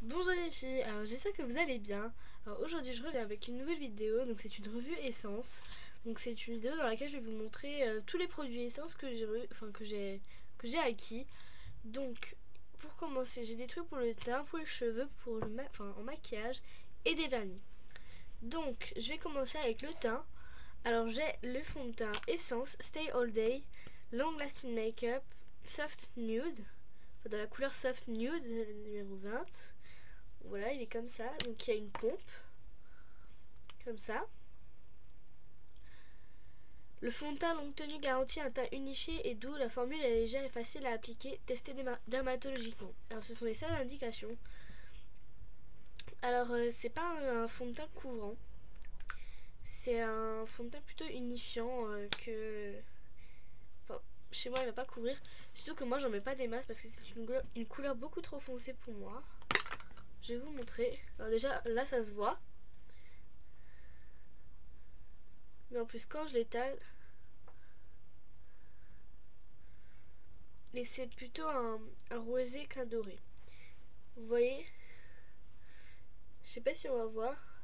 Bonjour les filles, alors j'espère que vous allez bien. Alors aujourd'hui je reviens avec une nouvelle vidéo, donc c'est une revue Essence. Donc c'est une vidéo dans laquelle je vais vous montrer tous les produits Essence que j'ai acquis. Donc pour commencer, j'ai des trucs pour le teint, pour les cheveux, pour en maquillage et des vernis. Donc je vais commencer avec le teint. Alors j'ai le fond de teint Essence Stay All Day Long Lasting Makeup Soft Nude, dans la couleur Soft Nude numéro 20. Voilà, il est comme ça. Donc il y a une pompe. Comme ça. Le fond de teint longue tenue garantit un teint unifié et doux. La formule est légère et facile à appliquer. Testée dermatologiquement. Alors ce sont les seules indications. Alors c'est pas un fond de teint couvrant. C'est un fond de teint plutôt unifiant que... Enfin, chez moi il va pas couvrir. Surtout que moi j'en mets pas des masses parce que c'est une couleur beaucoup trop foncée pour moi. Je vais vous montrer. Alors déjà là ça se voit. Mais en plus quand je l'étale, et c'est plutôt un rosé qu'un doré. Vous voyez? Je sais pas si on va voir.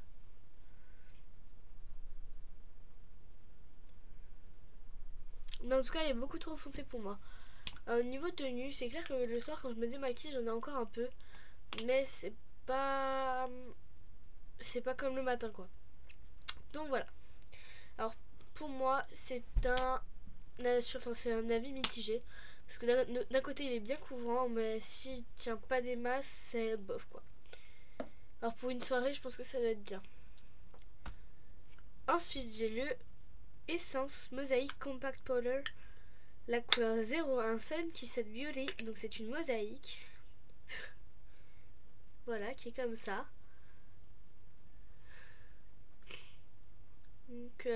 Mais en tout cas il est beaucoup trop foncé pour moi. Niveau tenue, c'est clair que le soir quand je me démaquille j'en ai encore un peu. Mais pas... c'est pas comme le matin quoi. Donc voilà. Alors pour moi c'est c'est un avis mitigé. Parce que d'un côté il est bien couvrant, mais s'il tient pas des masses, c'est bof quoi. Alors pour une soirée, je pense que ça doit être bien. Ensuite j'ai le Essence Mosaïque Compact Powder, la couleur 01 Sun Kissed Violet. Donc c'est une mosaïque. Voilà, qui est comme ça. Donc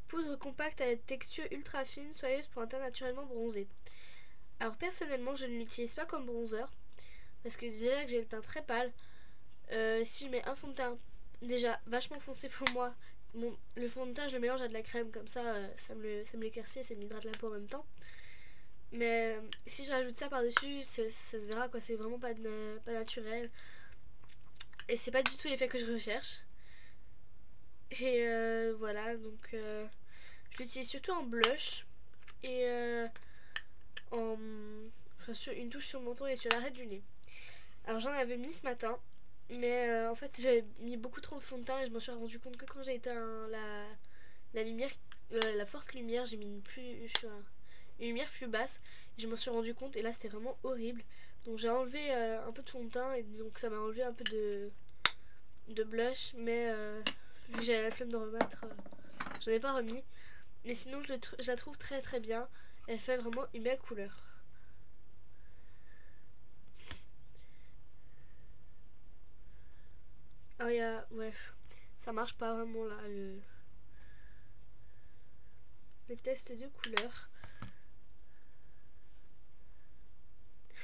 poudre compacte à texture ultra fine, soyeuse pour un teint naturellement bronzé. Alors personnellement je ne l'utilise pas comme bronzer parce que déjà que j'ai le teint très pâle. Si je mets un fond de teint déjà vachement foncé pour moi, le fond de teint je le mélange à de la crème, comme ça ça me l'éclaircit et ça m'hydrate la peau en même temps. Mais si je rajoute ça par dessus, ça se verra quoi, c'est vraiment pas naturel et c'est pas du tout l'effet que je recherche. Et voilà, donc je l'utilise surtout en blush et sur une touche sur le menton et sur l'arrêt du nez. Alors j'en avais mis ce matin, mais en fait j'avais mis beaucoup trop de fond de teint et je m'en suis rendu compte que quand j'ai éteint la lumière, la forte lumière, j'ai mis une lumière plus basse et je m'en suis rendu compte et là c'était vraiment horrible. Donc j'ai enlevé un peu de fond de teint et donc ça m'a enlevé un peu de blush, mais vu que j'avais la flemme de remettre, j'en ai pas remis. Mais sinon je la trouve très très bien, elle fait vraiment une belle couleur. Ah ouais, ça marche pas vraiment là le test de couleur.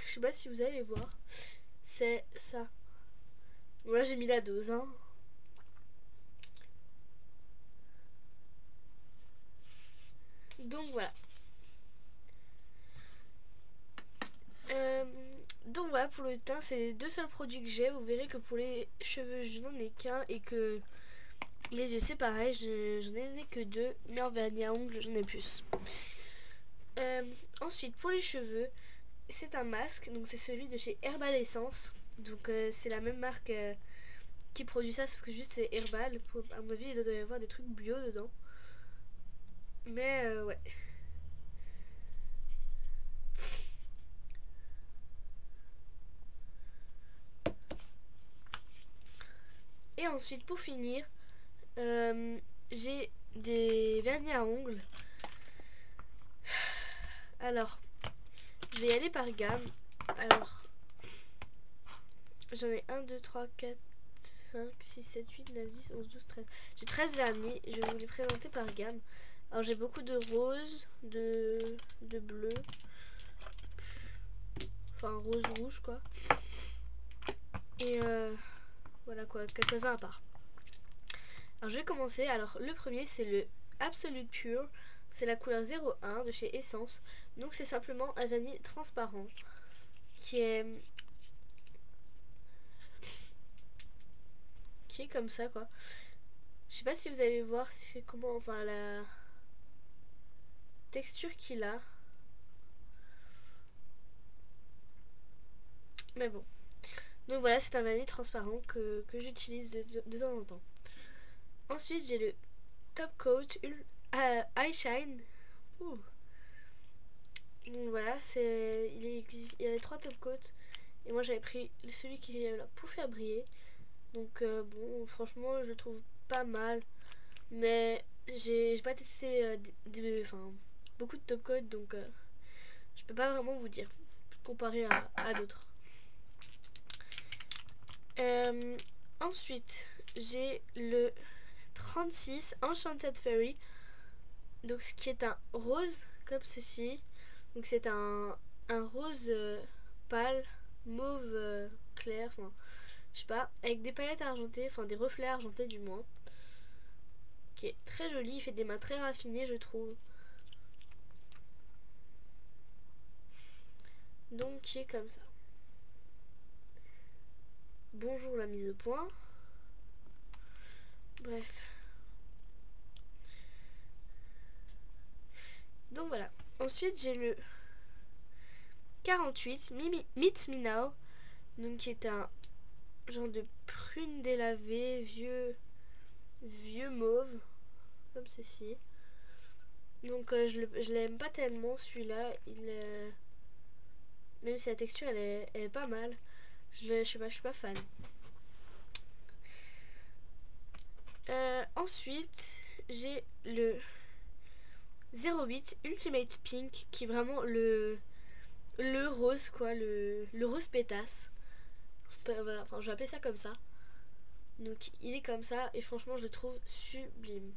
Je sais pas si vous allez voir. C'est ça. Moi j'ai mis la dose hein. Donc voilà. Donc voilà pour le teint, c'est les deux seuls produits que j'ai. Vous verrez que pour les cheveux je n'en ai qu'un et que les yeux c'est pareil, j'en ai que deux, mais en vernis à ongles j'en ai plus. Ensuite pour les cheveux, c'est un masque, donc c'est celui de chez Herbal Essence. Donc c'est la même marque qui produit ça, sauf que juste c'est Herbal. À mon avis il doit y avoir des trucs bio dedans. Mais ouais. Et ensuite pour finir, j'ai des vernis à ongles. Alors, je vais y aller par gamme. Alors, j'en ai 1, 2, 3, 4, 5, 6, 7, 8, 9, 10, 11, 12, 13. J'ai 13 vernis. Je vais vous les présenter par gamme. Alors, j'ai beaucoup de rose, de bleu. Enfin, rose-rouge, quoi. Et voilà, quoi. Quelques-uns à part. Alors, je vais commencer. Alors, le premier, c'est le Absolute Pure. C'est la couleur 01 de chez Essence. Donc, c'est simplement un vanille transparent. qui est comme ça quoi. Je sais pas si vous allez voir comment, enfin la texture qu'il a. Mais bon. Donc voilà, c'est un vanille transparent que j'utilise de temps en temps. Ensuite, j'ai le Top Coat Eye Shine. Ouh. Donc voilà, il y avait 3 top coats. Et moi j'avais pris celui qui est là pour faire briller. Donc bon, franchement, je le trouve pas mal. Mais j'ai pas testé beaucoup de top coats. Donc je peux pas vraiment vous dire. Comparé à d'autres. Ensuite, j'ai le 36 Enchanted Fairy. Donc ce qui est un rose comme ceci. Donc c'est un rose pâle, mauve clair, enfin je sais pas, avec des paillettes argentées, enfin des reflets argentés du moins. Qui est très joli, il fait des mains très raffinées je trouve. Donc qui est comme ça. Bonjour la mise au point. Bref. Donc voilà. Ensuite j'ai le 48 Meet Me Now. Donc qui est un genre de prune délavée, vieux mauve. Comme ceci. Donc je l'aime pas tellement celui-là. Même si la texture elle est pas mal. Je sais pas, je suis pas fan. Ensuite, j'ai le 08 Ultimate Pink qui est vraiment le rose quoi, le rose pétasse. Enfin, je vais appeler ça comme ça. Donc il est comme ça et franchement je le trouve sublime.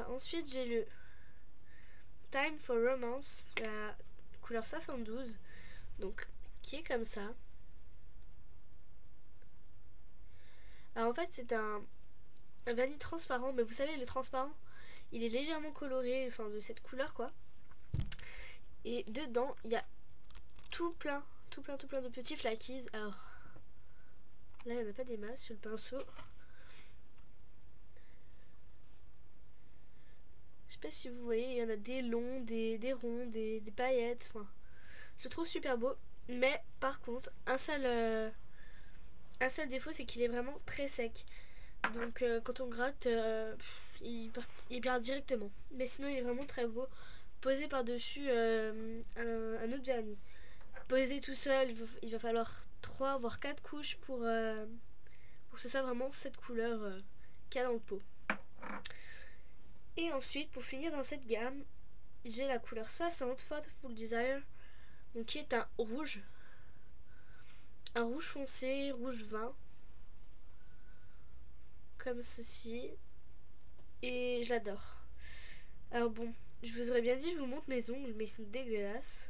Ensuite j'ai le Time for Romance, la couleur 72. Donc qui est comme ça. Alors en fait c'est un vanille transparent, mais vous savez le transparent il est légèrement coloré, enfin de cette couleur quoi. Et dedans il y a tout plein de petits flackies. Alors là il n'y en a pas des masses sur le pinceau. Je sais pas si vous voyez, il y en a des longs, des ronds, des paillettes. Enfin, je le trouve super beau. Mais par contre, un seul défaut, c'est qu'il est vraiment très sec. Donc quand on gratte, il part directement. Mais sinon, il est vraiment très beau. Posé par-dessus un autre vernis. Posé tout seul, il va falloir 3 voire 4 couches pour que ce soit vraiment cette couleur qu'il y a dans le pot. Et ensuite, pour finir dans cette gamme, j'ai la couleur 60 Thoughtful Desire, donc qui est un rouge foncé, rouge vin, comme ceci, et je l'adore. Alors bon, je vous aurais bien dit je vous montre mes ongles, mais ils sont dégueulasses,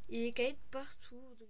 il y a des caillots partout, donc